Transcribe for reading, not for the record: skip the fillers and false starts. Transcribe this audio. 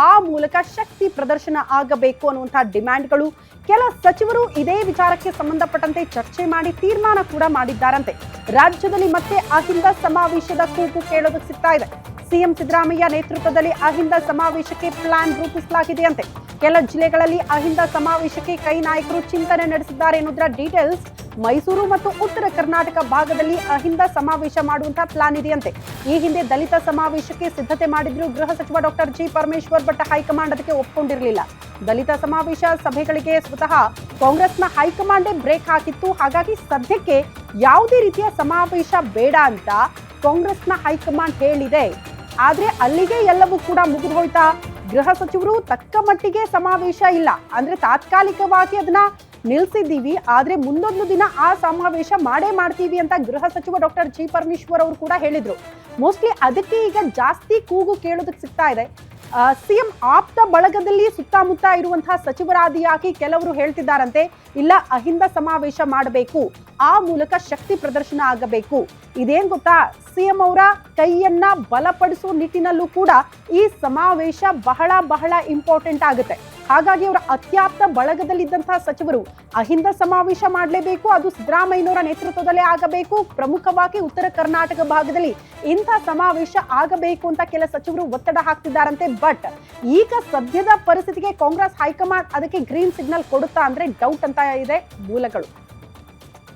ಆ ಮೂಲಕ ಶಕ್ತಿ ಪ್ರದರ್ಶನ ಆಗಬೇಕು ಅನ್ನುವಂತಹ ಡಿಮ್ಯಾಂಡ್ಗಳು ಕೆಲ ಸಚಿವರು ಇದೇ ವಿಚಾರಕ್ಕೆ ಸಂಬಂಧಪಟ್ಟಂತೆ ಚರ್ಚೆ ಮಾಡಿ ತೀರ್ಮಾನ ಕೂಡ ಮಾಡಿದ್ದಾರಂತೆ. ರಾಜ್ಯದಲ್ಲಿ ಮತ್ತೆ ಅಹಿಂದ ಸಮಾವೇಶದ ಕೂಗು ಕೇಳೋದಕ್ಕೆ ಸಿಗ್ತಾ ಇದೆ. ಸಿಎಂ ಸಿದ್ದರಾಮಯ್ಯ ನೇತೃತ್ವದಲ್ಲಿ ಅಹಿಂದ ಸಮಾವೇಶಕ್ಕೆ ಪ್ಲಾನ್ ರೂಪಿಸಲಾಗಿದೆಯಂತೆ. ಕೆಲ ಜಿಲ್ಲೆಗಳಲ್ಲಿ ಅಹಿಂದ ಸಮಾವೇಶಕ್ಕೆ ಕೈ ನಾಯಕರು ಚಿಂತನೆ ನಡೆಸಿದ್ದಾರೆ ಎನ್ನುವುದರ ಡೀಟೇಲ್ಸ್. ಮೈಸೂರು ಮತ್ತು ಉತ್ತರ ಕರ್ನಾಟಕ ಭಾಗದಲ್ಲಿ ಅಹಿಂದ ಸಮಾವೇಶ ಮಾಡುವಂತಹ ಪ್ಲಾನ್ ಇದೆಯಂತೆ. ಈ ಹಿಂದೆ ದಲಿತ ಸಮಾವೇಶಕ್ಕೆ ಸಿದ್ಧತೆ ಮಾಡಿದ್ರು ಗೃಹ ಸಚಿವ doctor G Parameshwar, but high command ಅದಕ್ಕೆ ಒಪ್ಪಿಕೊಂಡಿರಲಿಲ್ಲ. ದಲಿತ ಸಮಾವೇಶ ಸಭೆಗಳಿಗೆ ಸ್ವತಃ ಕಾಂಗ್ರೆಸ್ನ ಹೈಕಮಾಂಡೇ ಬ್ರೇಕ್ ಹಾಕಿತ್ತು. ಹಾಗಾಗಿ ಸದ್ಯಕ್ಕೆ ಯಾವುದೇ ರೀತಿಯ ಸಮಾವೇಶ ಬೇಡ ಅಂತ ಕಾಂಗ್ರೆಸ್ನ ಹೈಕಮಾಂಡ್ ಹೇಳಿದೆ. ಆದ್ರೆ ಅಲ್ಲಿಗೆ ಎಲ್ಲವೂ ಕೂಡ ಮುಗಿದು ಹೋಯ್ತಾ? ಗೃಹ ಸಚಿವರು ತಕ್ಕ ಮಟ್ಟಿಗೆ ಸಮಾವೇಶ ಇಲ್ಲ ಅಂದ್ರೆ ತಾತ್ಕಾಲಿಕವಾಗಿ ಅದನ್ನ ನಿಲ್ಸಿದ್ದೀವಿ, ಆದ್ರೆ ಮುಂದೊಂದು ದಿನ ಆ ಸಮಾವೇಶ ಮಾಡೇ ಮಾಡ್ತೀವಿ ಅಂತ ಗೃಹ ಸಚಿವ ಡಾಕ್ಟರ್ ಜಿ ಪರಮೇಶ್ವರ್ ಅವರು ಕೂಡ ಹೇಳಿದ್ರು. ಮೋಸ್ಟ್ಲಿ ಅದಕ್ಕೆ ಈಗ ಜಾಸ್ತಿ ಕೂಗು ಕೇಳೋದಕ್ಕೆ ಸಿಗ್ತಾ ಇದೆ. ಸಿಎಂ ಆಪ್ತ ಬಳಗದಲ್ಲಿ ಸುತ್ತಮುತ್ತ ಇರುವಂತಹ ಸಚಿವರಾದಿಯಾಗಿ ಕೆಲವರು ಹೇಳ್ತಿದ್ದಾರಂತೆ, ಇಲ್ಲ ಅಹಿಂದ ಸಮಾವೇಶ ಮಾಡಬೇಕು, ಆ ಮೂಲಕ ಶಕ್ತಿ ಪ್ರದರ್ಶನ ಆಗಬೇಕು. ಇದೇನ್ ಗೊತ್ತಾ, ಸಿಎಂ ಅವರ ಕೈಯನ್ನ ಬಲಪಡಿಸುವ ನಿಟ್ಟಿನಲ್ಲೂ ಕೂಡ ಈ ಸಮಾವೇಶ ಬಹಳ ಬಹಳ ಇಂಪಾರ್ಟೆಂಟ್ ಆಗುತ್ತೆ. ಹಾಗಾಗಿ ಅವರ ಅತ್ಯಾಪ್ತ ಬಳಗದಲ್ಲಿದ್ದಂತಹ ಸಚಿವರು ಅಹಿಂದ ಸಮಾವೇಶ ಮಾಡಲೇಬೇಕು, ಅದು ಸಿದ್ದರಾಮಯ್ಯನವರ ನೇತೃತ್ವದಲ್ಲೇ ಆಗಬೇಕು, ಪ್ರಮುಖವಾಗಿ ಉತ್ತರ ಕರ್ನಾಟಕ ಭಾಗದಲ್ಲಿ ಇಂಥ ಸಮಾವೇಶ ಆಗಬೇಕು ಅಂತ ಕೆಲ ಸಚಿವರು ಒತ್ತಡ ಹಾಕ್ತಿದ್ದಾರಂತೆ. ಬಟ್ ಈಗ ಸದ್ಯದ ಪರಿಸ್ಥಿತಿಗೆ ಕಾಂಗ್ರೆಸ್ ಹೈಕಮಾಂಡ್ ಅದಕ್ಕೆ ಗ್ರೀನ್ ಸಿಗ್ನಲ್ ಕೊಡುತ್ತಾ ಅಂದ್ರೆ ಡೌಟ್ ಅಂತ ಇದೆ ಮೂಲಗಳು.